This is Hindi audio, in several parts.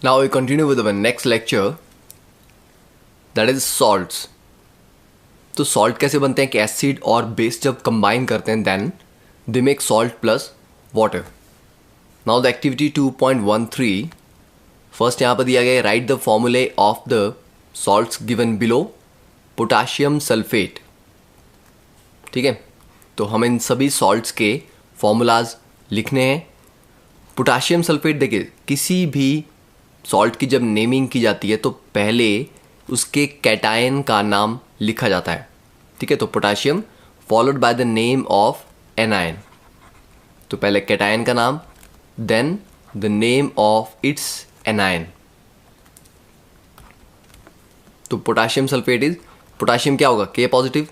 Now we continue with our next lecture, that is salts. तो सॉल्ट कैसे बनते हैं कि एसिड और बेस जब कंबाइन करते हैं then they make salt plus water. Now the activity 2.13 first यहाँ पर दिया गया है write the formulae of the salts given below. Potassium sulphate. ठीक है, तो हम इन सभी सॉल्ट्स के फॉर्मूलाज लिखने हैं. पोटाशियम सल्फेट देखिए, किसी भी सॉल्ट की जब नेमिंग की जाती है तो पहले उसके कैटायन का नाम लिखा जाता है. ठीक है, तो potassium followed by the name of anion. तो पहले कैटायन का नाम, then the name of its anion. तो पोटाशियम सल्फेट इज, पोटाशियम क्या होगा, के पॉजिटिव.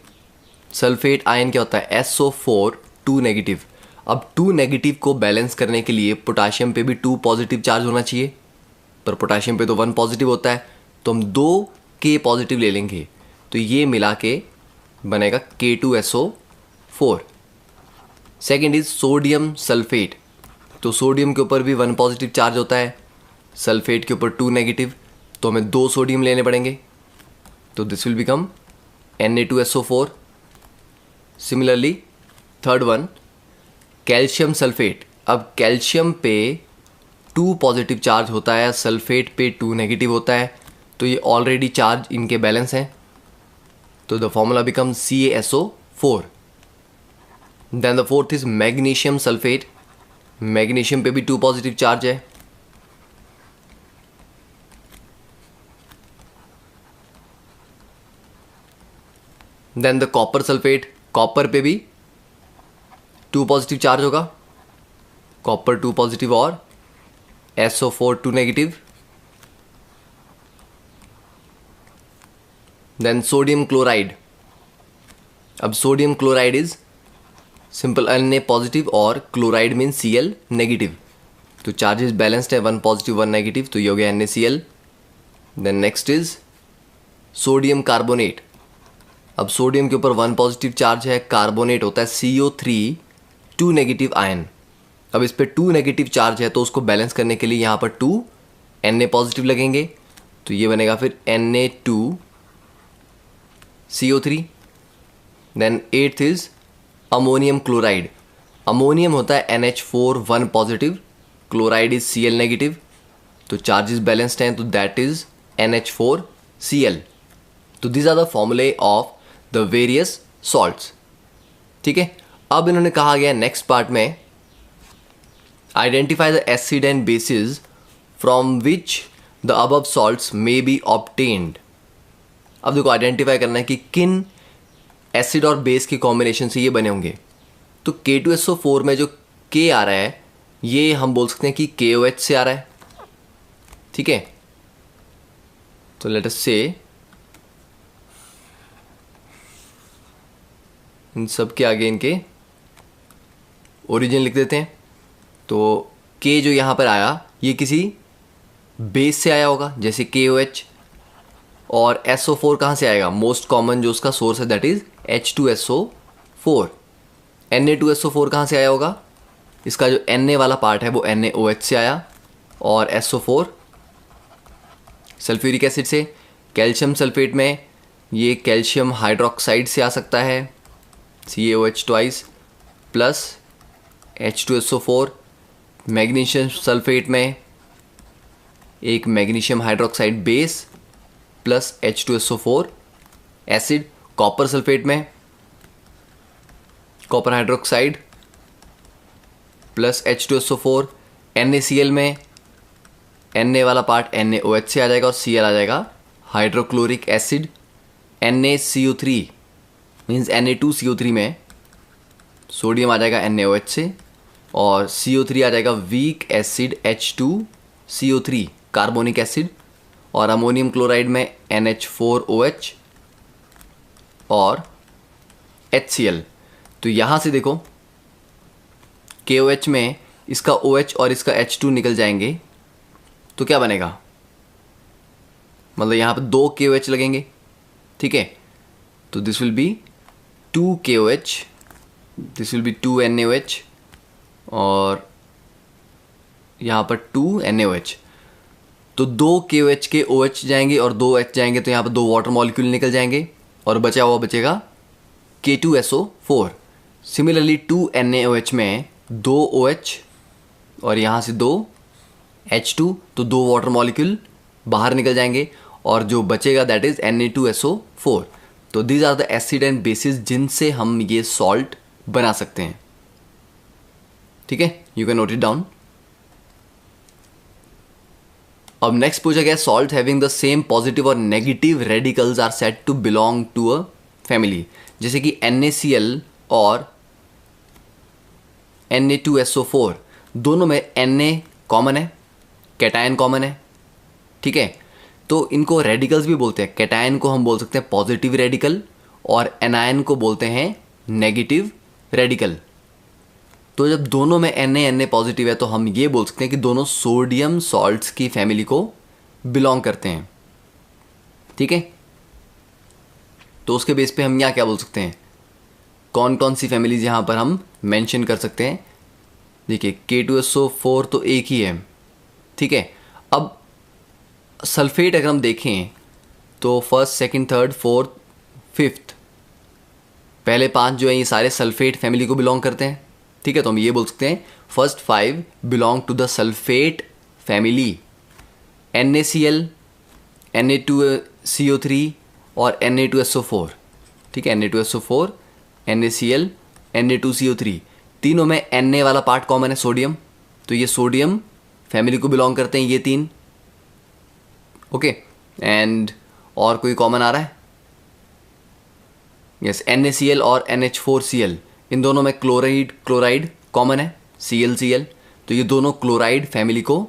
सल्फेट आयन क्या होता है, SO4 2 नेगेटिव. अब 2 नेगेटिव को बैलेंस करने के लिए पोटाशियम पे भी 2 पॉजिटिव चार्ज होना चाहिए, पर पोटाशियम पे तो 1 पॉजिटिव होता है, तो हम 2 के पॉजिटिव ले लेंगे. तो ये मिला के बनेगा K2SO4. Second is sodium sulphate. तो सोडियम के ऊपर भी 1 पॉजिटिव चार्ज होता है, सल्फेट के ऊपर 2 नेगेटिव, तो हमें 2 सोडियम लेने पड़ेंगे. तो this will become Na2SO4. Similarly third one calcium sulphate. अब कैल्शियम पे 2 पॉजिटिव चार्ज होता है, सल्फेट पे 2 नेगेटिव होता है, तो ये ऑलरेडी चार्ज इनके बैलेंस हैं, तो the formula become CaSO4. Then the fourth is magnesium sulphate. Magnesium पे भी 2 पॉजिटिव चार्ज है. Then the copper sulphate. Copper पे भी 2 पॉजिटिव चार्ज होगा, कॉपर 2 पॉजिटिव और SO4 2 negative. Then sodium chloride. अब sodium chloride is simple Na positive और क्लोराइड मीन Cl नेगेटिव. तो चार्जेस बैलेंस्ड है, 1 पॉजिटिव 1 नेगेटिव, तो ये हो गया NaCl. Then next is sodium carbonate. अब सोडियम के ऊपर 1 पॉजिटिव चार्ज है, कार्बोनेट होता है CO3 2 नेगेटिव आयन. अब इस पे 2 नेगेटिव चार्ज है, तो उसको बैलेंस करने के लिए यहाँ पर 2 Na पॉजिटिव लगेंगे, तो ये बनेगा फिर Na2CO3. Then eighth is ammonium chloride. Ammonium होता है NH4 1 positive, chloride is Cl negative, तो चार्जेस बैलेंस्ड हैं, तो दैट इज NH4Cl. तो this are the formulae of the various salts. ठीक है, अब इन्होंने कहा गया नेक्स्ट पार्ट में identify the acid and bases from which the above salts may be obtained. अब देखो आइडेंटिफाई करना है कि किन एसिड और बेस के कॉम्बिनेशन से ये बने होंगे. तो K2SO4 में जो K आ रहा है ये हम बोल सकते हैं कि KOH से आ रहा है. ठीक है, तो लेट अस से इन सब के आगे इनके ओरिजिन लिख देते हैं. तो K जो यहाँ पर आया ये किसी बेस से आया होगा, जैसे KOH. और SO4 कहाँ से आएगा, मोस्ट कॉमन जो उसका सोर्स है दैट इज H2SO4. Na2SO4 कहाँ से आया होगा, इसका जो Na वाला पार्ट है वो NaOH से आया, और SO4 सल्फ्यूरिक एसिड से. कैल्शियम सल्फेट में ये कैल्शियम हाइड्रोक्साइड से आ सकता है, CaOH twice plus H2SO4. Magnesium sulphate में एक magnesium hydroxide base plus H2SO4 acid. Copper sulphate में copper hydroxide plus H2SO4. NaCl में Na वाला पार्ट NaOH से आ जाएगा और Cl आ जाएगा hydrochloric acid. NaCO3 means Na2CO3 में सोडियम आ जाएगा NaOH से, और CO3 आ जाएगा weak acid H2CO3 carbonic acid. और अमोनियम क्लोराइड में NH4OH और HCl. तो यहाँ से देखो KOH में इसका OH और इसका H2 निकल जाएंगे, तो क्या बनेगा, मतलब यहाँ पर 2 KOH लगेंगे. ठीक है, तो this will be 2 KOH, this will be 2 NaOH, और यहाँ पर 2 NaOH. तो 2 KOH के OH जाएंगे और 2 H जाएंगे, तो यहाँ पर 2 वाटर मॉलिक्यूल निकल जाएंगे और बचा हुआ बचेगा K2SO4। सिमिलरली 2 NaOH में 2 OH और यहाँ से 2 H2, तो 2 वाटर मॉलिक्यूल बाहर निकल जाएंगे और जो बचेगा दैट इज Na2SO4। तो these are the acid and bases जिनसे हम ये सॉल्ट बना सकते हैं। ठीक है, you can note it down. अब नेक्स्ट पूछा गया, salt having the same positive और negative radicals are said to belong to a family. जैसे कि NaCl और Na2SO4 दोनों में Na कॉमन है, कैटायन कॉमन है। ठीक है, तो इनको रेडिकल्स भी बोलते हैं। कैटायन को हम बोल सकते हैं पॉजिटिव रेडिकल और एनायन को बोलते हैं नेगेटिव रेडिकल। तो जब दोनों में Na पॉजिटिव है तो हम ये बोल सकते हैं कि दोनों सोडियम सॉल्ट्स की फैमिली को बिलोंग करते हैं। ठीक है, तो उसके बेस पे हम यहाँ क्या बोल सकते हैं, कौन कौन सी फैमिलीज यहाँ पर हम मेंशन कर सकते हैं। देखिए K2SO4 तो एक ही है। ठीक है, अब सल्फेट अगर हम देखें तो first, second, third, fourth, fifth, पहले 5 जो है ये सारे सल्फेट फैमिली को बिलोंग करते हैं। ठीक है, तो हम ये बोल सकते हैं first 5 belong to the sulphate family. NaCl, Na2CO3 और Na2SO4। ठीक है, Na2SO4, NaCl, Na2CO3 तीनों में Na वाला पार्ट कॉमन है, सोडियम, तो ये सोडियम फैमिली को बिलोंग करते हैं ये 3। ओके, एंड और कोई कॉमन आ रहा है? यस, NaCl और NH4Cl, इन दोनों में क्लोराइड कॉमन है, ClCl, तो ये दोनों क्लोराइड फैमिली को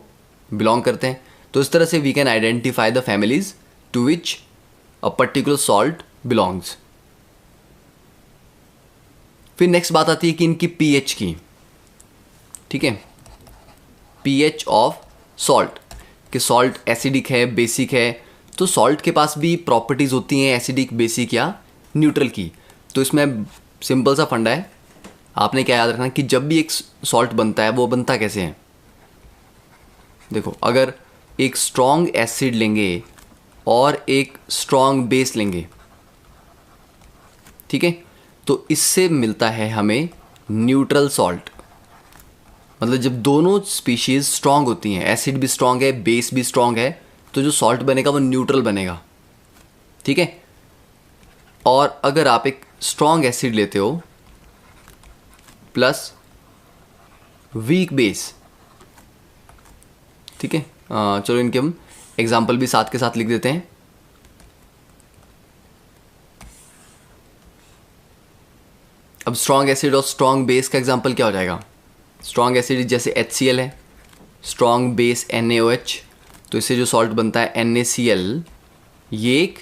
बिलोंग करते हैं। तो इस तरह से we can identify the families to which a particular salt belongs. फिर नेक्स्ट बात आती है कि इनकी pH की। ठीक है, pH ऑफ सॉल्ट, कि सॉल्ट एसिडिक है, बेसिक है। तो सॉल्ट के पास भी प्रॉपर्टीज़ होती हैं एसिडिक, बेसिक या न्यूट्रल की। तो इसमें सिंपल सा फंडा है, आपने क्या याद रखना कि जब भी एक सॉल्ट बनता है वो बनता कैसे है। देखो, अगर एक स्ट्रॉन्ग एसिड लेंगे और एक स्ट्रॉन्ग बेस लेंगे, ठीक है, तो इससे मिलता है हमें न्यूट्रल सॉल्ट। मतलब जब दोनों स्पीशीज स्ट्रांग होती हैं, एसिड भी स्ट्रांग है, बेस भी स्ट्रांग है, तो जो सॉल्ट बनेगा वो न्यूट्रल बनेगा। ठीक है, और अगर आप एक स्ट्रांग एसिड लेते हो प्लस वीक बेस, ठीक है, चलो इनके हम एग्जाम्पल भी साथ के साथ लिख देते हैं। अब स्ट्रांग एसिड और स्ट्रांग बेस का एग्जाम्पल क्या हो जाएगा। स्ट्रॉन्ग एसिड जैसे HCl है, स्ट्रॉन्ग बेस NaOH, तो इससे जो सॉल्ट बनता है NaCl, ये एक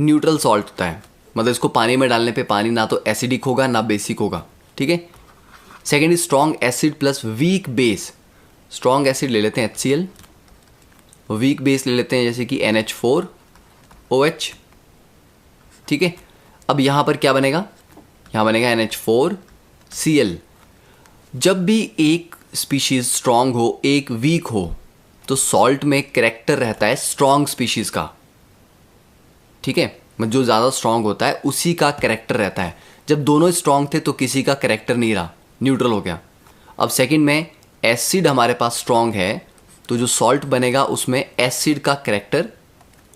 न्यूट्रल सॉल्ट होता है। मतलब इसको पानी में डालने पे पानी ना तो एसिडिक होगा ना बेसिक होगा। ठीक है, second is strong acid plus weak base. Strong acid ले लेते हैं HCl, वीक बेस ले लेते हैं जैसे कि NH4OH। ठीक है, अब यहाँ पर क्या बनेगा, यहाँ बनेगा NH4Cl। जब भी एक स्पीशीज स्ट्रांग हो, एक वीक हो, तो सॉल्ट में कैरेक्टर रहता है स्ट्रांग स्पीशीज का। ठीक है, मतलब जो ज़्यादा स्ट्रांग होता है उसी का कैरेक्टर रहता है। जब दोनों स्ट्रांग थे तो किसी का कैरेक्टर नहीं रहा, न्यूट्रल हो गया। अब सेकंड में एसिड हमारे पास स्ट्रांग है, तो जो सॉल्ट बनेगा उसमें एसिड का कैरेक्टर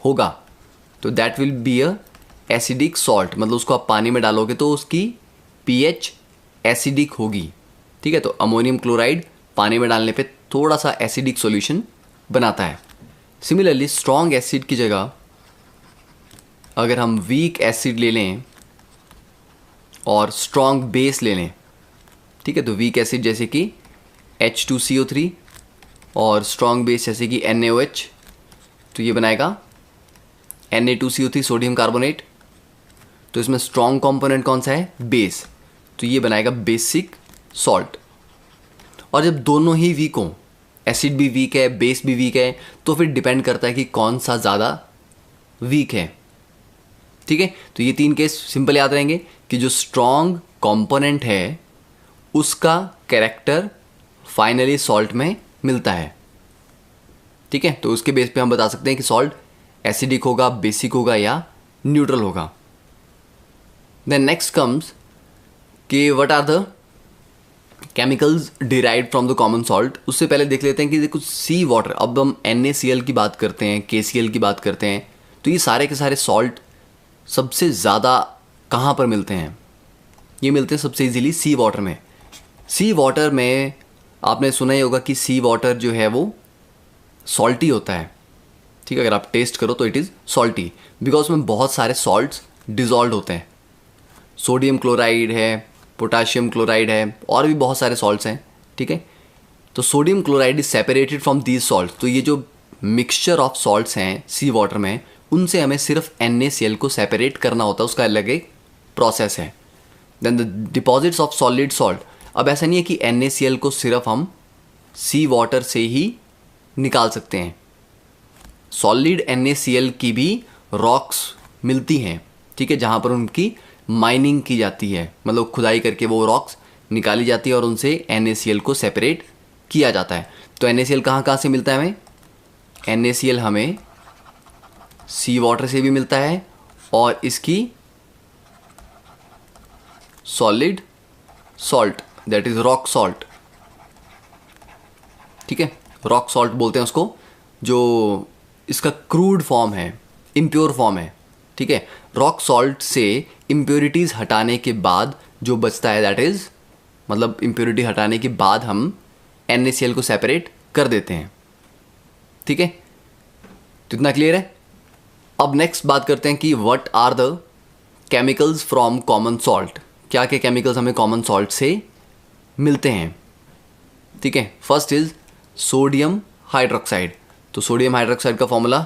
होगा, तो that will be a acidic salt. मतलब उसको आप पानी में डालोगे तो उसकी pH एसिडिक होगी। ठीक है, तो अमोनियम क्लोराइड पानी में डालने पे थोड़ा सा एसिडिक सॉल्यूशन बनाता है। सिमिलरली स्ट्रॉन्ग एसिड की जगह अगर हम वीक एसिड ले लें और स्ट्रॉन्ग बेस ले लें, ठीक है, तो वीक एसिड जैसे कि H2CO3 और स्ट्रॉन्ग बेस जैसे कि NaOH, तो ये बनाएगा Na2CO3 सोडियम कार्बोनेट। तो इसमें स्ट्रॉन्ग कंपोनेंट कौन सा है, बेस, तो ये बनाएगा बेसिक सॉल्ट। और जब दोनों ही वीक हों, एसिड भी वीक है, बेस भी वीक है, तो फिर डिपेंड करता है कि कौन सा ज़्यादा वीक है। ठीक है, तो ये 3 केस सिंपल याद रहेंगे कि जो स्ट्रॉन्ग कंपोनेंट है उसका कैरेक्टर फाइनली सॉल्ट में मिलता है। ठीक है, तो उसके बेस पे हम बता सकते हैं कि सॉल्ट एसिडिक होगा, बेसिक होगा या न्यूट्रल होगा। देन नेक्स्ट कम्स कि what are the chemicals derived from the common salt. उससे पहले देख लेते हैं कि कुछ सी वाटर, अब हम NaCl की बात करते हैं, KCl की बात करते हैं, तो ये सारे के सारे सॉल्ट सबसे ज़्यादा कहाँ पर मिलते हैं? ये मिलते हैं सबसे इजीली सी वाटर में। सी वाटर में आपने सुना ही होगा कि सी वाटर जो है वो सॉल्टी होता है, ठीक है, अगर आप टेस्ट करो तो इट इज़ सॉल्टी, बिकॉज उसमें बहुत सारे सॉल्ट्स डिजॉल्व होते हैं। सोडियम क्लोराइड है, पोटाशियम क्लोराइड है, और भी बहुत सारे सॉल्ट्स हैं, ठीक है। तो sodium chloride is separated from these salt. तो ये जो मिक्सचर ऑफ सॉल्ट्स हैं सी वाटर में, उनसे हमें सिर्फ NaCl को सेपरेट करना होता है, उसका अलग एक प्रोसेस है। Then the deposits of solid salt, अब ऐसा नहीं है कि NaCl को सिर्फ हम सी वाटर से ही निकाल सकते हैं, सॉलिड NaCl की भी रॉक्स मिलती हैं, ठीक है, जहाँ पर उनकी माइनिंग की जाती है, मतलब खुदाई करके वो रॉक्स निकाली जाती है और उनसे NaCl को सेपरेट किया जाता है। तो NaCl कहाँ कहाँ से मिलता है हमें? NaCl हमें सी वाटर से भी मिलता है और इसकी solid salt, that is rock salt, ठीक है, रॉक सॉल्ट बोलते हैं उसको, जो इसका क्रूड फॉर्म है, इम्प्योर फॉर्म है, ठीक है। रॉक सॉल्ट से इम्प्योरिटीज़ हटाने के बाद जो बचता है, दैट इज़, मतलब इम्प्योरिटी हटाने के बाद हम NaCl को सेपरेट कर देते हैं, ठीक है। तो इतना क्लियर है। अब नेक्स्ट बात करते हैं कि what are the chemicals from common salt. क्या क्या केमिकल्स हमें कॉमन सॉल्ट से मिलते हैं, ठीक है। First is sodium hydroxide. तो सोडियम हाइड्रोक्साइड का फॉर्मूला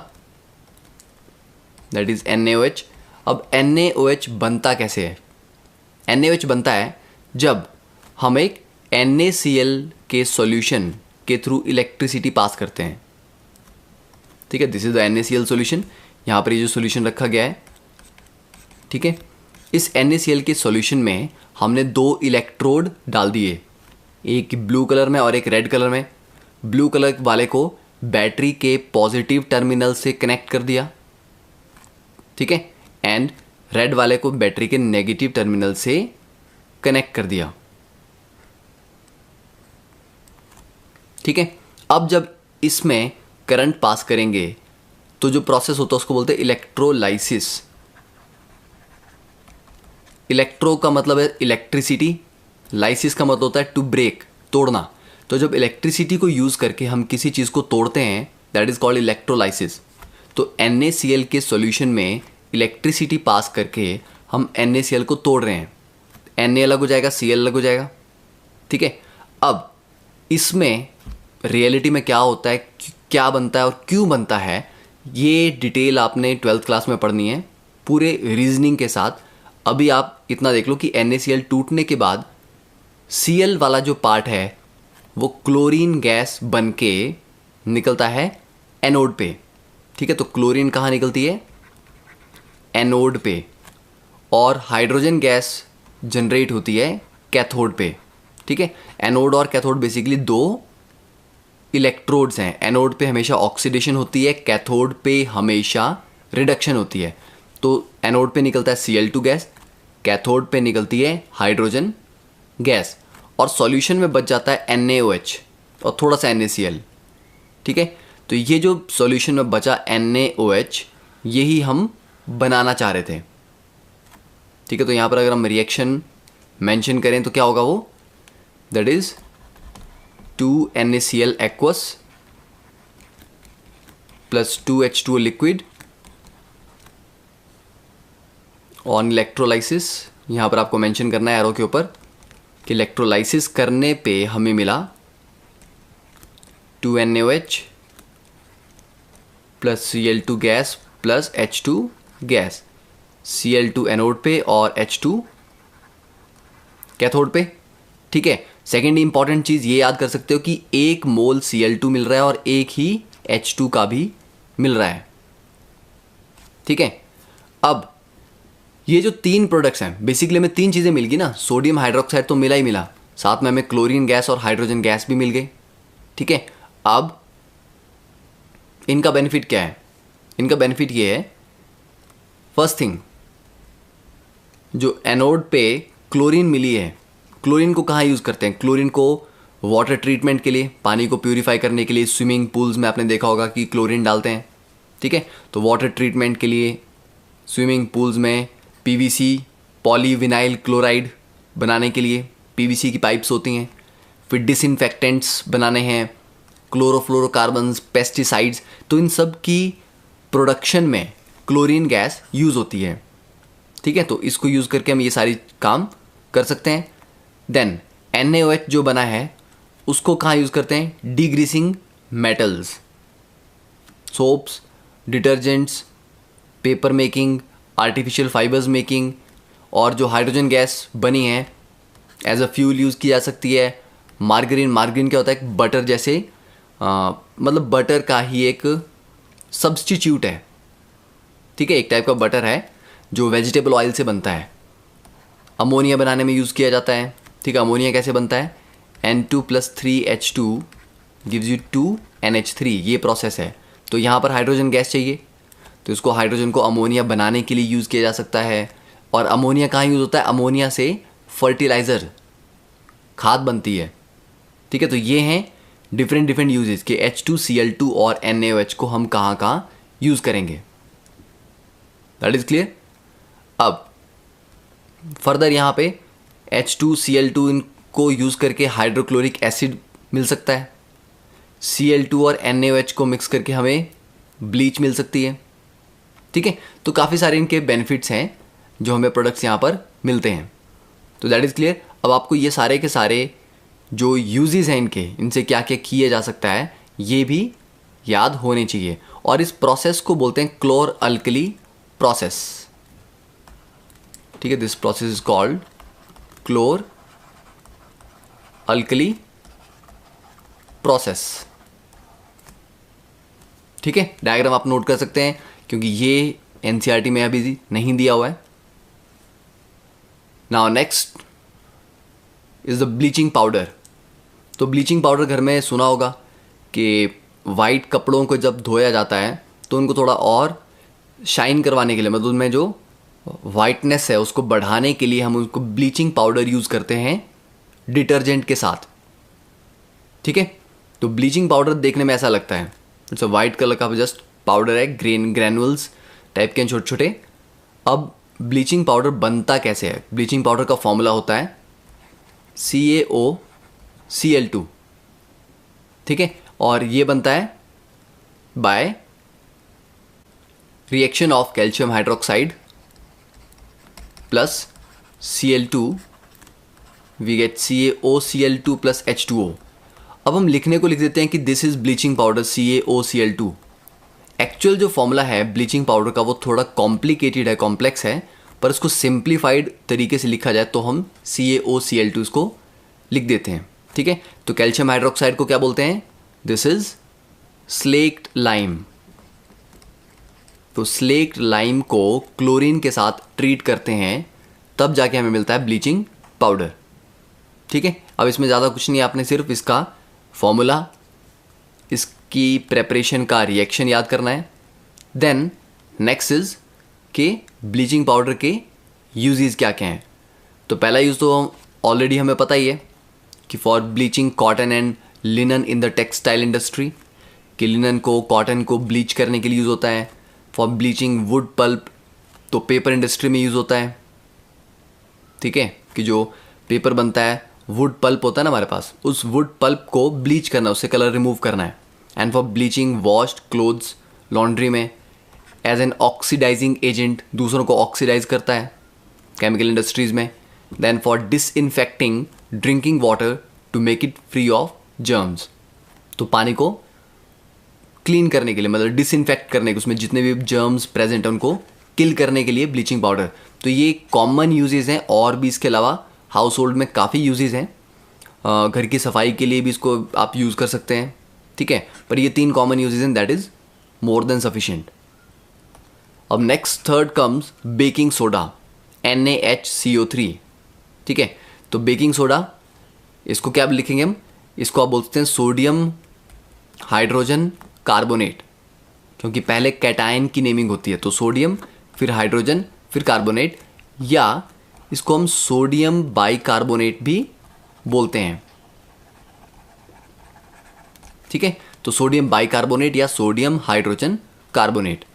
दैट इज NaOH। अब NaOH बनता कैसे है? NaOH बनता है जब हम एक NaCl के सॉल्यूशन के थ्रू इलेक्ट्रिसिटी पास करते हैं, ठीक है। This is the NaCl solution. यहाँ पर ये जो सॉल्यूशन रखा गया है, ठीक है, इस NaCl के सॉल्यूशन में हमने 2 इलेक्ट्रोड डाल दिए, एक ब्लू कलर में और एक रेड कलर में। ब्लू कलर वाले को बैटरी के पॉजिटिव टर्मिनल से कनेक्ट कर दिया, ठीक है, एंड रेड वाले को बैटरी के नेगेटिव टर्मिनल से कनेक्ट कर दिया, ठीक है। अब जब इसमें करंट पास करेंगे तो जो प्रोसेस होता है उसको बोलते हैं इलेक्ट्रोलाइसिस। इलेक्ट्रो का मतलब है इलेक्ट्रिसिटी, लाइसिस का मतलब होता है टू ब्रेक, तोड़ना। तो जब इलेक्ट्रिसिटी को यूज़ करके हम किसी चीज़ को तोड़ते हैं, दैट इज़ कॉल्ड इलेक्ट्रोलाइसिस। तो NaCl के सॉल्यूशन में इलेक्ट्रिसिटी पास करके हम NaCl को तोड़ रहे हैं, Na अलग हो जाएगा, Cl अलग हो जाएगा, ठीक है। अब इसमें रियलिटी में क्या होता है, क्या बनता है और क्यों बनता है, ये डिटेल आपने 12th क्लास में पढ़नी है पूरे रीजनिंग के साथ। अभी आप इतना देख लो कि NaCl टूटने के बाद Cl वाला जो पार्ट है वो क्लोरीन गैस बन के निकलता है एनोड पे, ठीक है। तो क्लोरीन कहाँ निकलती है? एनोड पे। और हाइड्रोजन गैस जनरेट होती है कैथोड पे, ठीक है। एनोड और कैथोड बेसिकली 2 इलेक्ट्रोड्स हैं। एनोड पे हमेशा ऑक्सीडेशन होती है, कैथोड पे हमेशा रिडक्शन होती है। तो एनोड पे निकलता है Cl2 गैस, कैथोड पे निकलती है हाइड्रोजन गैस, और सॉल्यूशन में बच जाता है NaOH और थोड़ा सा NaCl, ठीक है। तो ये जो सॉल्यूशन में बचा NaOH, यही हम बनाना चाह रहे थे, ठीक है। तो यहाँ पर अगर हम रिएक्शन मेंशन करें तो क्या होगा वो, that is 2NaCl aqueous plus 2H2O liquid on electrolysis. यहाँ पर आपको मेंशन करना है एरो के ऊपर कि इलेक्ट्रोलाइसिस करने पे हमें मिला 2NaOH plus Cl2 gas plus H2 gas, Cl2 anode पे और H2 कैथोड पे, ठीक है। सेकेंड इंपॉर्टेंट चीज़ ये याद कर सकते हो कि 1 मोल Cl2 मिल रहा है और 1 ही H2 का भी मिल रहा है, ठीक है। अब ये जो 3 प्रोडक्ट्स हैं, बेसिकली हमें 3 चीज़ें मिल गई ना, सोडियम हाइड्रोक्साइड तो मिला ही मिला, साथ में हमें क्लोरीन गैस और हाइड्रोजन गैस भी मिल गई, ठीक है। अब इनका बेनिफिट क्या है? इनका बेनिफिट ये है, फर्स्ट थिंग, जो एनोड पे क्लोरीन मिली है, क्लोरीन को कहाँ यूज़ करते हैं? क्लोरीन को वाटर ट्रीटमेंट के लिए, पानी को प्यूरिफाई करने के लिए, स्विमिंग पूल्स में आपने देखा होगा कि क्लोरीन डालते हैं, ठीक है? तो वाटर ट्रीटमेंट के लिए स्विमिंग पूल्स में पीवीसी, पॉलीविनाइल क्लोराइड बनाने के लिए पीवीसी की पाइप्स होती हैं। फिर डिसइंफेक्टेंट्स बनाने हैं, क्लोरोफ्लोरोकार्बन्स, पेस्टिसाइड्स, तो इन सब की प्रोडक्शन में क्लोरीन गैस यूज़ होती है, ठीक है? तो इसको यूज़ करके हम ये सारी काम कर सकते हैं। देन NaOH जो बना है उसको कहाँ यूज़ करते हैं? Degreasing metals, soaps, detergents, paper making, artificial fibres making, और जो हाइड्रोजन गैस बनी है एज अ फ्यूल यूज़ की जा सकती है। मार्गरीन क्या होता है? एक बटर जैसे, मतलब बटर का ही एक सब्स्टिट्यूट है, ठीक है? एक टाइप का बटर है जो वेजिटेबल ऑयल से बनता है। अमोनिया बनाने में यूज़ किया जाता है, ठीक है? अमोनिया कैसे बनता है? N2+3H2 गिव्स यू 2NH3, ये प्रोसेस है। तो यहाँ पर हाइड्रोजन गैस चाहिए, तो इसको हाइड्रोजन को अमोनिया बनाने के लिए यूज़ किया जा सकता है। और अमोनिया कहाँ यूज़ होता है? अमोनिया से फर्टिलाइज़र, खाद बनती है, ठीक है? तो ये हैं डिफरेंट यूजेस के H2Cl2 और NaOH को हम कहाँ कहाँ यूज़ करेंगे। That is clear. अब फर्दर यहाँ पे H2Cl2 इनको यूज़ करके हाइड्रोक्लोरिक एसिड मिल सकता है। Cl2 और NaOH को मिक्स करके हमें ब्लीच मिल सकती है, ठीक है? तो काफ़ी सारे इनके बेनिफिट्स हैं जो हमें प्रोडक्ट्स यहाँ पर मिलते हैं। तो दैट इज़ क्लियर। अब आपको ये सारे के सारे जो यूजेस हैं इनके, इनसे क्या क्या किया जा सकता है, ये भी याद होने चाहिए। और इस प्रोसेस को बोलते हैं क्लोर अल्कली प्रोसेस, ठीक है? This process is called क्लोर alkali process, ठीक है? डायग्राम आप नोट कर सकते हैं क्योंकि ये एनसीईआरटी में अभी नहीं दिया हुआ है। Now next is the bleaching powder. तो ब्लीचिंग पाउडर घर में सुना होगा कि वाइट कपड़ों को जब धोया जाता है तो उनको थोड़ा और शाइन करवाने के लिए, मतलब उनमें जो वाइटनेस है उसको बढ़ाने के लिए हम उसको ब्लीचिंग पाउडर यूज़ करते हैं डिटर्जेंट के साथ, ठीक है? तो ब्लीचिंग पाउडर देखने में ऐसा लगता है, इट्स अ वाइट कलर का जस्ट पाउडर है, ग्रैनुअल्स टाइप के छोटे छोटे। अब ब्लीचिंग पाउडर बनता कैसे है? ब्लीचिंग पाउडर का फॉर्मूला होता है CaOCl2, ठीक है? और ये बनता है by reaction of calcium hydroxide plus Cl2, we get CaOCl2 plus H2O। अब हम लिखने को लिख देते हैं कि this is bleaching powder CaOCl2। Actual जो फॉर्मूला है ब्लीचिंग पाउडर का वो थोड़ा कॉम्प्लिकेटेड है, कॉम्प्लेक्स है, पर इसको सिंप्लीफाइड तरीके से लिखा जाए तो हम CaOCl2 इसको लिख देते हैं, ठीक है? तो कैल्शियम हाइड्रोक्साइड को क्या बोलते हैं? This is slaked lime. तो स्लेक्ड लाइम को क्लोरीन के साथ ट्रीट करते हैं, तब जाके हमें मिलता है ब्लीचिंग पाउडर, ठीक है? अब इसमें ज़्यादा कुछ नहीं है, आपने सिर्फ इसका फॉर्मूला, इसकी प्रेपरेशन का रिएक्शन याद करना है। देन नेक्स्ट इज के ब्लीचिंग पाउडर के यूजेस क्या क्या हैं। तो पहला यूज़ तो ऑलरेडी हमें पता ही है कि for bleaching cotton and linen in the textile industry, कि लिनन को, कॉटन को ब्लीच करने के लिए यूज़ होता है। फॉर ब्लीचिंग वुड पल्प, तो पेपर इंडस्ट्री में यूज़ होता है, ठीक है? कि जो पेपर बनता है, वुड पल्प होता है ना हमारे पास, उस वुड पल्प को ब्लीच करना, उससे कलर रिमूव करना है। And for bleaching washed clothes, laundry में एज एन ऑक्सीडाइजिंग एजेंट, दूसरों को ऑक्सीडाइज करता है केमिकल इंडस्ट्रीज़ में। Then for disinfecting drinking water to make it free of germs, तो पानी को क्लीन करने के लिए, मतलब डिसइंफेक्ट करने के, उसमें जितने भी जर्म्स प्रेजेंट हैं उनको किल करने के लिए ब्लीचिंग पाउडर। तो ये कॉमन यूजेस हैं, और भी इसके अलावा हाउस होल्ड में काफ़ी यूजेस हैं। घर की सफाई के लिए भी इसको आप यूज़ कर सकते हैं, ठीक है? पर ये 3 कॉमन यूजेस हैं, that is more than sufficient. अब next third comes baking soda, NaHCO3, ठीक है? तो बेकिंग सोडा, इसको क्या लिखेंगे हम? इसको आप बोलते हैं सोडियम हाइड्रोजन कार्बोनेट, क्योंकि पहले कैटायन की नेमिंग होती है, तो सोडियम फिर हाइड्रोजन फिर कार्बोनेट, या इसको हम सोडियम बाइकार्बोनेट भी बोलते हैं। ठीक है, तो सोडियम बाइकार्बोनेट या सोडियम हाइड्रोजन कार्बोनेट।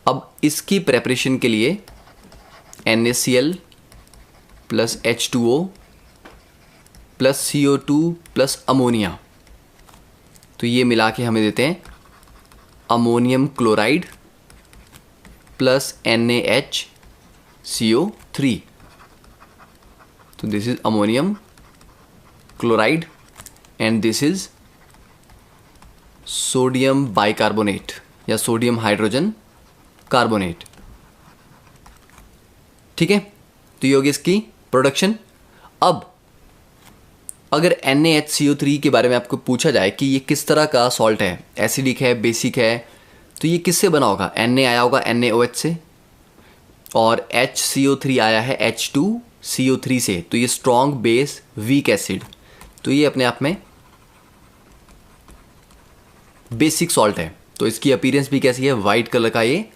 अब इसकी प्रेपरेशन के लिए NaCl plus H2O plus CO2 plus ammonia, तो ये मिला के हमें देते हैं अमोनियम क्लोराइड प्लस NaHCO3। तो this is ammonium chloride and this is sodium bicarbonate या सोडियम हाइड्रोजन कार्बोनेट। ठीक है, तो ये होगी इसकी प्रोडक्शन। अब अगर NaHCO3 के बारे में आपको पूछा जाए कि ये किस तरह का सॉल्ट है, एसिडिक है, बेसिक है, तो ये किससे बना होगा? Na आया होगा NaOH से और HCO3 आया है H2CO3 से, तो ये स्ट्रॉन्ग बेस वीक एसिड, तो ये अपने आप में बेसिक सॉल्ट है। तो इसकी अपीयरेंस भी कैसी है? वाइट कलर का ये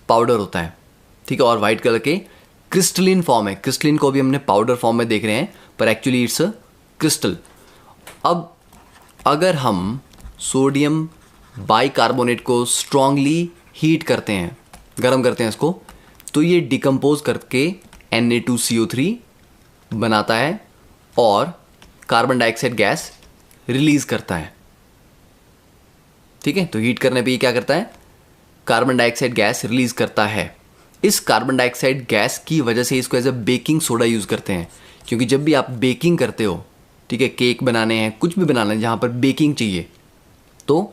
पाउडर होता है। ठीक है, और वाइट कलर के क्रिस्टलिन फॉर्म है। क्रिस्टलिन को भी हमने पाउडर फॉर्म में देख रहे हैं, पर एक्चुअली इट्स अ क्रिस्टल। अब अगर हम सोडियम बाइकार्बोनेट को स्ट्रांगली हीट करते हैं, गर्म करते हैं इसको, तो ये डिकम्पोज करके Na2CO3 बनाता है और कार्बन डाइऑक्साइड गैस रिलीज करता है। ठीक है, तो हीट करने पे ये क्या करता है? कार्बन डाइऑक्साइड गैस रिलीज करता है। इस कार्बन डाइऑक्साइड गैस की वजह से इसको as a baking soda use करते हैं, क्योंकि जब भी आप बेकिंग करते हो, ठीक है, केक बनाने हैं, कुछ भी बनाना है जहाँ पर बेकिंग चाहिए, तो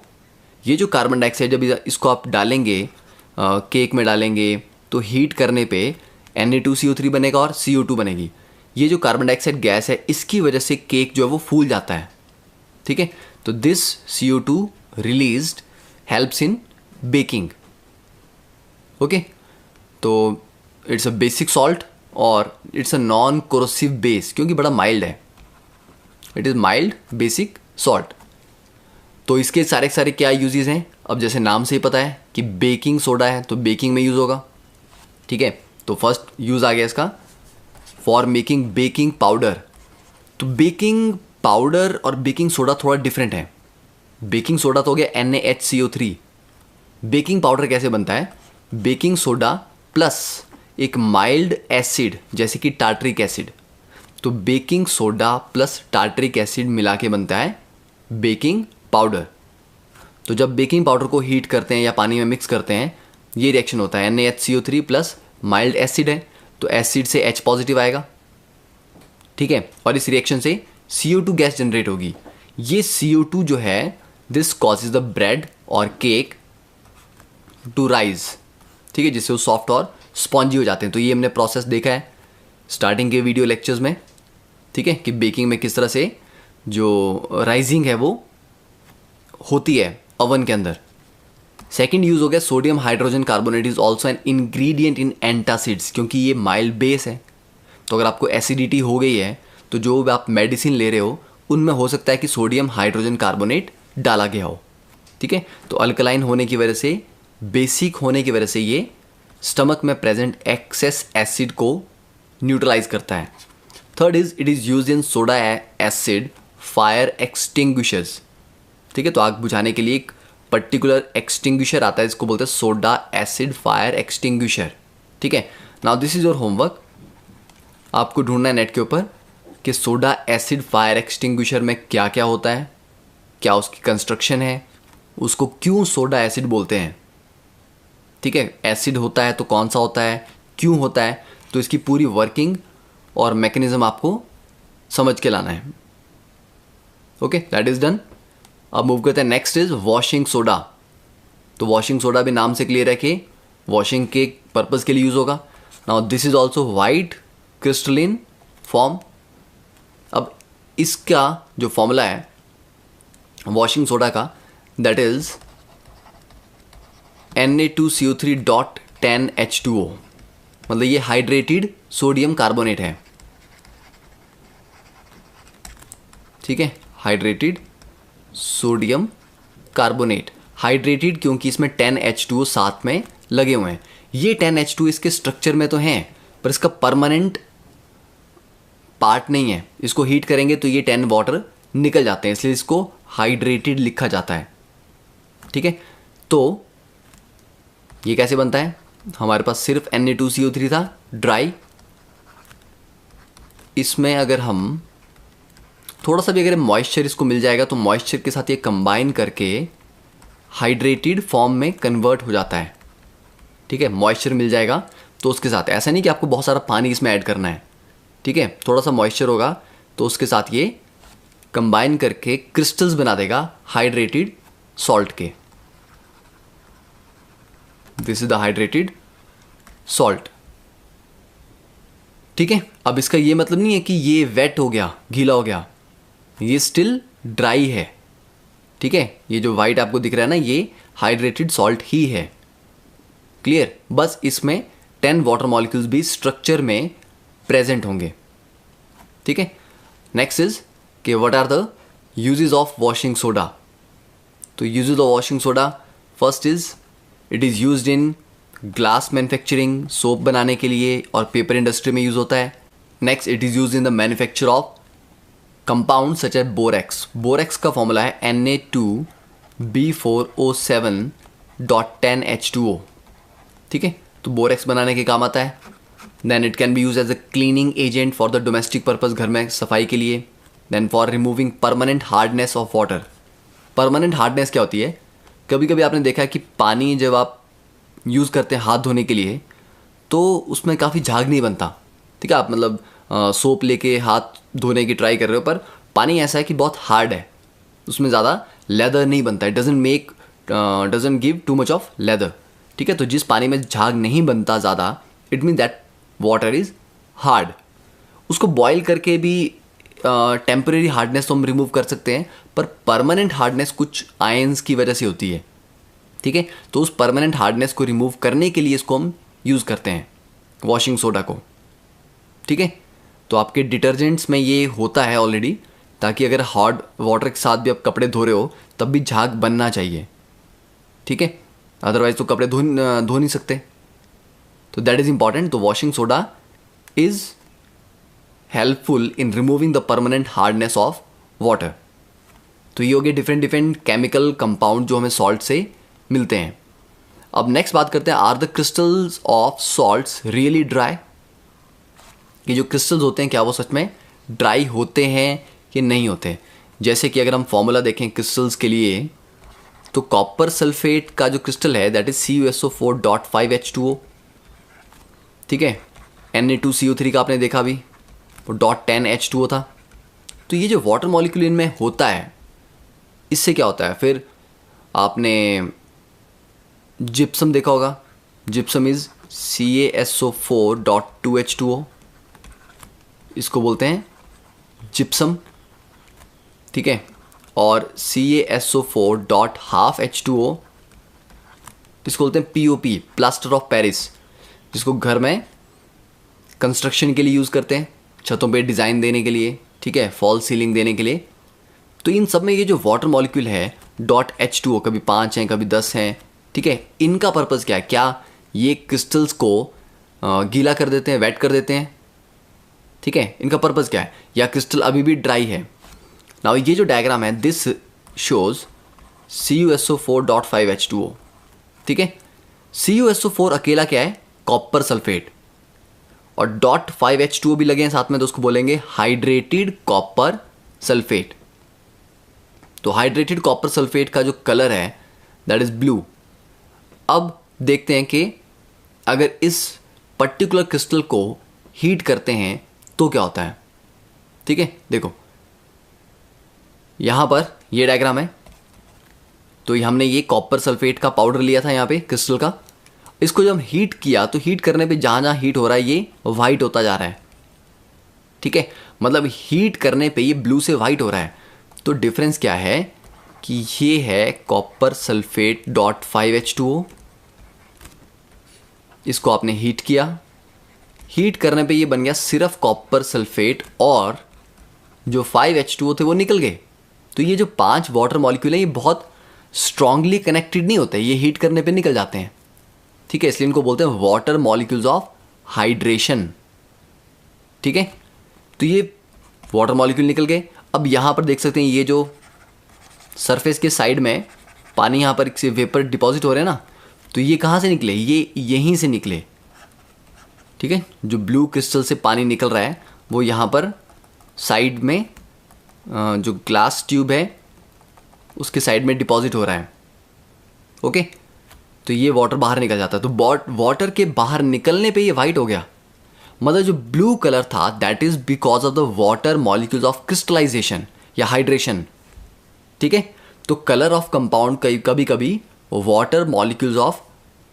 ये जो कार्बन डाइऑक्साइड जब इसको आप डालेंगे केक में डालेंगे, तो हीट करने पे Na2CO3 बनेगा और CO2 बनेगी। ये जो कार्बन डाइऑक्साइड गैस है, इसकी वजह से केक जो है वो फूल जाता है। ठीक है, तो this CO2 released helps in baking. Okay, तो इट्स अ बेसिक सॉल्ट और it's a non corrosive base, क्योंकि बड़ा माइल्ड है। It is mild basic salt. तो इसके सारे सारे क्या यूजेस हैं? अब जैसे नाम से ही पता है कि बेकिंग सोडा है, तो बेकिंग में यूज़ होगा। ठीक है, तो फर्स्ट यूज़ आ गया इसका फॉर मेकिंग बेकिंग पाउडर। तो बेकिंग पाउडर और बेकिंग सोडा थोड़ा डिफरेंट है। बेकिंग सोडा तो हो गया NaHCO3। बेकिंग पाउडर कैसे बनता है? बेकिंग सोडा प्लस एक माइल्ड एसिड जैसे कि टार्टरिक एसिड, तो baking soda plus tartaric acid मिला के बनता है बेकिंग पाउडर। तो जब बेकिंग पाउडर को हीट करते हैं या पानी में मिक्स करते हैं, ये रिएक्शन होता है। NaHCO3 प्लस माइल्ड एसिड है, तो एसिड से H पॉजिटिव आएगा। ठीक है, और इस रिएक्शन से CO2 गैस जनरेट होगी। ये CO2 जो है, दिस कॉजेज द ब्रेड और केक टू राइज। ठीक है, जिससे वो सॉफ्ट और स्पॉन्जी हो जाते हैं। तो ये हमने प्रोसेस देखा है स्टार्टिंग के वीडियो लेक्चर्स में। ठीक है, कि बेकिंग में किस तरह से जो राइजिंग है वो होती है ओवन के अंदर। सेकंड यूज हो गया sodium hydrogen carbonate is also an ingredient in antacids, क्योंकि ये माइल्ड बेस है। तो अगर आपको एसिडिटी हो गई है, तो जो आप मेडिसिन ले रहे हो उनमें हो सकता है कि सोडियम हाइड्रोजन कार्बोनेट डाला गया हो। ठीक है, तो अल्कलाइन होने की वजह से, बेसिक होने की वजह से ये स्टमक में प्रेजेंट एक्सेस एसिड को न्यूट्रलाइज करता है। Third is it is use in soda acid fire extinguishers. ठीक है, तो आग बुझाने के लिए एक पर्टिकुलर एक्सटिंग्विशर आता है, इसको बोलते हैं सोडा एसिड फायर एक्सटिंग्विशर। ठीक है, now this is your homework. आपको ढूंढना है नेट के ऊपर कि सोडा एसिड फायर एक्सटिंग्विशर में क्या क्या होता है, क्या उसकी कंस्ट्रक्शन है, उसको क्यों सोडा एसिड बोलते हैं। ठीक है, एसिड होता है तो कौन सा होता है, क्यों होता है, तो इसकी पूरी वर्किंग और मैकेनिज्म आपको समझ के लाना है। Okay, that is done. अब मूव करते हैं, नेक्स्ट इज वॉशिंग सोडा। तो वॉशिंग सोडा भी नाम से क्लियर है कि वॉशिंग के पर्पज़ के लिए यूज़ होगा। Now this is also white crystalline form. अब इसका जो फॉर्मूला है वॉशिंग सोडा का, दैट इज Na2CO3.10H2O, मतलब ये हाइड्रेटेड सोडियम कार्बोनेट है। ठीक है, हाइड्रेटेड सोडियम कार्बोनेट। हाइड्रेटेड क्योंकि इसमें 10H2O साथ में लगे हुए हैं। ये 10H2 इसके स्ट्रक्चर में तो हैं पर इसका परमानेंट पार्ट नहीं है। इसको हीट करेंगे तो ये 10 वाटर निकल जाते हैं, इसलिए इसको हाइड्रेटेड लिखा जाता है। ठीक है, तो ये कैसे बनता है? हमारे पास सिर्फ Na2CO3 था ड्राई। इसमें अगर हम थोड़ा सा भी अगर मॉइस्चर इसको मिल जाएगा तो मॉइस्चर के साथ ये कंबाइन करके हाइड्रेटेड फॉर्म में कन्वर्ट हो जाता है। ठीक है, मॉइस्चर मिल जाएगा तो उसके साथ, ऐसा नहीं कि आपको बहुत सारा पानी इसमें ऐड करना है। ठीक है, थोड़ा सा मॉइस्चर होगा तो उसके साथ ये कंबाइन करके क्रिस्टल्स बना देगा हाइड्रेटेड सॉल्ट के। This is the hydrated salt. ठीक है, अब इसका ये मतलब नहीं है कि ये वेट हो गया, गीला हो गया, ये स्टिल ड्राई है। ठीक है, ये जो वाइट आपको दिख रहा है ना, ये हाइड्रेटेड सॉल्ट ही है। क्लियर? बस इसमें 10 वाटर मॉलिक्यूल्स भी स्ट्रक्चर में प्रेजेंट होंगे। ठीक है, नेक्स्ट इज कि what are the uses of washing soda. तो uses of washing soda, first is it is used in glass manufacturing, soap बनाने के लिए और पेपर इंडस्ट्री में यूज़ होता है। Next, it is used in the manufacture of compound such as borax. Borax का फॉर्मूला है Na2B4O7.10H2O। ठीक है, तो बोरेक्स बनाने के काम आता है। Then it can be use as a cleaning agent for the domestic purpose, घर में सफाई के लिए। Then for removing permanent hardness of water. Permanent hardness क्या होती है? कभी कभी आपने देखा है कि पानी जब आप यूज़ करते हैं हाथ धोने के लिए तो उसमें काफ़ी झाग नहीं बनता। ठीक है, आप मतलब सोप लेके हाथ धोने की ट्राई कर रहे हो पर पानी ऐसा है कि बहुत हार्ड है, उसमें ज़्यादा लेदर नहीं बनता है, doesn't give too much of leather. ठीक है, तो जिस पानी में झाग नहीं बनता ज़्यादा, it mean that water is hard. उसको बॉयल करके भी टेम्परेरी हार्डनेस तो हम रिमूव कर सकते हैं, पर परमानेंट हार्डनेस कुछ आयंस की वजह से होती है। ठीक है, तो उस परमानेंट हार्डनेस को रिमूव करने के लिए इसको हम यूज़ करते हैं, वॉशिंग सोडा को। ठीक है, तो आपके डिटर्जेंट्स में ये होता है ऑलरेडी, ताकि अगर हार्ड वाटर के साथ भी आप कपड़े धो रहे हो तब भी झाग बनना चाहिए। ठीक है, अदरवाइज तो कपड़े धो नहीं सकते। तो दैट इज़ इंपॉर्टेंट। तो washing soda is helpful in removing the permanent hardness of water. तो ये हो गए डिफरेंट केमिकल कंपाउंड जो हमें सॉल्ट से मिलते हैं। अब नेक्स्ट बात करते हैं, are the crystals of salts really dry. ये जो क्रिस्टल्स होते हैं क्या वो सच में ड्राई होते हैं कि नहीं होते? जैसे कि अगर हम फॉर्मूला देखें क्रिस्टल्स के लिए, तो कॉपर सल्फेट का जो क्रिस्टल है दैट इज CuSO4.5H2O। ठीक है, Na2CO3 का आपने देखा भी, वो .10H2O था। तो ये जो वाटर मॉलिक्यूल इनमें होता है, इससे क्या होता है? फिर आपने जिप्सम देखा होगा, जिप्सम इज CaSO4.2H2O, इसको बोलते हैं जिप्सम। ठीक है, और CaSO4.12H2O, इसको बोलते हैं POP, प्लास्टर ऑफ पेरिस, जिसको घर में कंस्ट्रक्शन के लिए यूज़ करते हैं, छतों पे डिज़ाइन देने के लिए। ठीक है, फॉल सीलिंग देने के लिए। तो इन सब में ये जो वाटर मॉलिक्यूल है .H2O, कभी 5 हैं कभी 10 हैं। ठीक है, इनका पर्पज़ क्या है? क्या ये क्रिस्टल्स को गीला कर देते हैं, वेट कर देते हैं? ठीक है, इनका पर्पज़ क्या है? या क्रिस्टल अभी भी ड्राई है? नाउ ये जो डायग्राम है दिस शोज CuSO4.5H2O। ठीक है, CuSO4 अकेला क्या है? कॉपर सल्फेट, और .5H2O भी लगे हैं साथ में, तो उसको बोलेंगे हाइड्रेटेड कॉपर सल्फेट। तो हाइड्रेटेड कॉपर सल्फेट का जो कलर है दैट इज ब्लू। अब देखते हैं कि अगर इस पर्टिकुलर क्रिस्टल को हीट करते हैं तो क्या होता है। ठीक है, देखो यहां पर ये डायग्राम है, तो हमने ये कॉपर सल्फेट का पाउडर लिया था यहाँ पे क्रिस्टल का। इसको जब हम हीट किया तो हीट करने पे जहाँ जहाँ हीट हो रहा है ये वाइट होता जा रहा है। ठीक है, मतलब हीट करने पे ये ब्लू से वाइट हो रहा है। तो डिफरेंस क्या है कि ये है कॉपर सल्फेट .5H2O, इसको आपने हीट किया, हीट करने पे ये बन गया सिर्फ कॉपर सल्फेट, और जो 5H2O थे वो निकल गए। तो ये जो 5 वाटर मॉलिक्यूल हैं ये बहुत स्ट्रांगली कनेक्टेड नहीं होते, ये हीट करने पे निकल जाते हैं, ठीक है, इसलिए इनको बोलते हैं वाटर मॉलिक्यूल्स ऑफ हाइड्रेशन, ठीक है। तो ये वाटर मॉलिक्यूल निकल गए। अब यहाँ पर देख सकते हैं ये जो सरफेस के साइड में पानी यहाँ पर से वेपर डिपॉजिट हो रहे हैं ना, तो ये कहाँ से निकले, ये यहीं से निकले, ठीक है। जो ब्लू क्रिस्टल से पानी निकल रहा है वो यहाँ पर साइड में जो ग्लास ट्यूब है उसके साइड में डिपॉजिट हो रहा है, ओके। तो ये वाटर बाहर निकल जाता है, तो वाटर के बाहर निकलने पे ये वाइट हो गया, मतलब जो ब्लू कलर था that is because of the water molecules of crystallisation या हाइड्रेशन, ठीक है। तो कलर ऑफ कंपाउंड कभी कभी वाटर मॉलिक्यूल्स ऑफ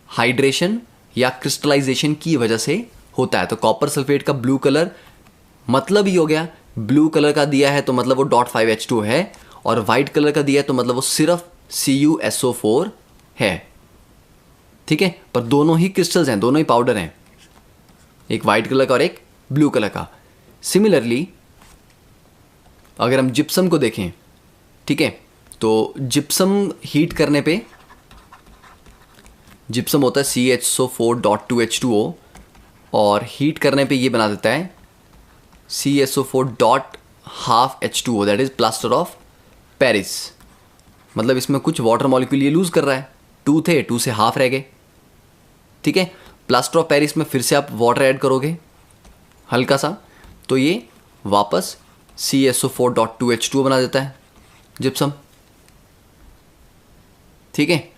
हाइड्रेशन या क्रिस्टलाइजेशन की वजह से होता है। तो कॉपर सल्फेट का ब्लू कलर मतलब ही हो गया, ब्लू कलर का दिया है तो मतलब वो .5H2 है, और वाइट कलर का दिया है तो मतलब वो सिर्फ CuSO4 है, ठीक है। पर दोनों ही क्रिस्टल्स हैं, दोनों ही पाउडर हैं, एक वाइट कलर का और एक ब्लू कलर का। सिमिलरली अगर हम जिप्सम को देखें, ठीक है, तो जिप्सम हीट करने पे जिप्सम होता है CHSO4.2H2O, और हीट करने पे ये बना देता है CSO4.5H2O, that is plaster of Paris. मतलब इसमें कुछ वाटर मॉलिक्यूल ये लूज कर रहा है, 2 थे, 2 से हाफ रह गए, ठीक है। प्लास्टर ऑफ पेरिस में फिर से आप वाटर ऐड करोगे हल्का सा, तो ये वापस CSO4.2H2O बना देता है जिप्सम, ठीक है।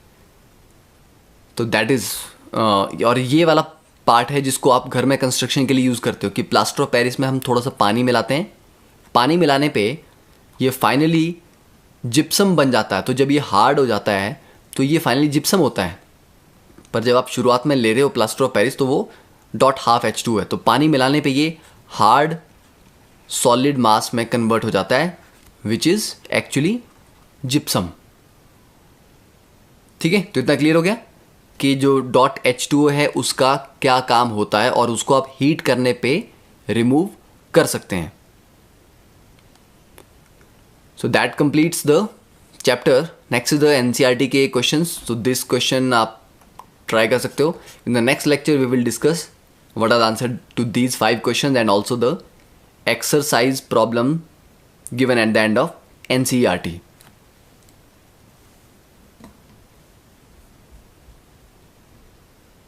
तो दैट इज और ये वाला पार्ट है जिसको आप घर में कंस्ट्रक्शन के लिए यूज़ करते हो, कि प्लास्टर ऑफ पेरिस में हम थोड़ा सा पानी मिलाते हैं, पानी मिलाने पे ये फाइनली जिप्सम बन जाता है। तो जब ये हार्ड हो जाता है तो ये फाइनली जिप्सम होता है, पर जब आप शुरुआत में ले रहे हो प्लास्टर ऑफ पेरिस तो वो .5H2 है, तो पानी मिलाने पे ये हार्ड सॉलिड मास में कन्वर्ट हो जाता है, विच इज़ एक्चुअली जिप्सम, ठीक है। तो इतना क्लियर हो गया कि जो .H2O है उसका क्या काम होता है और उसको आप हीट करने पे रिमूव कर सकते हैं। So that completes the chapter. Next is the NCERT के क्वेश्चंस। तो दिस क्वेश्चन आप ट्राई कर सकते हो। In the next lecture we will discuss what are the answer to these 5 questions and also the exercise problem given at the end of NCERT.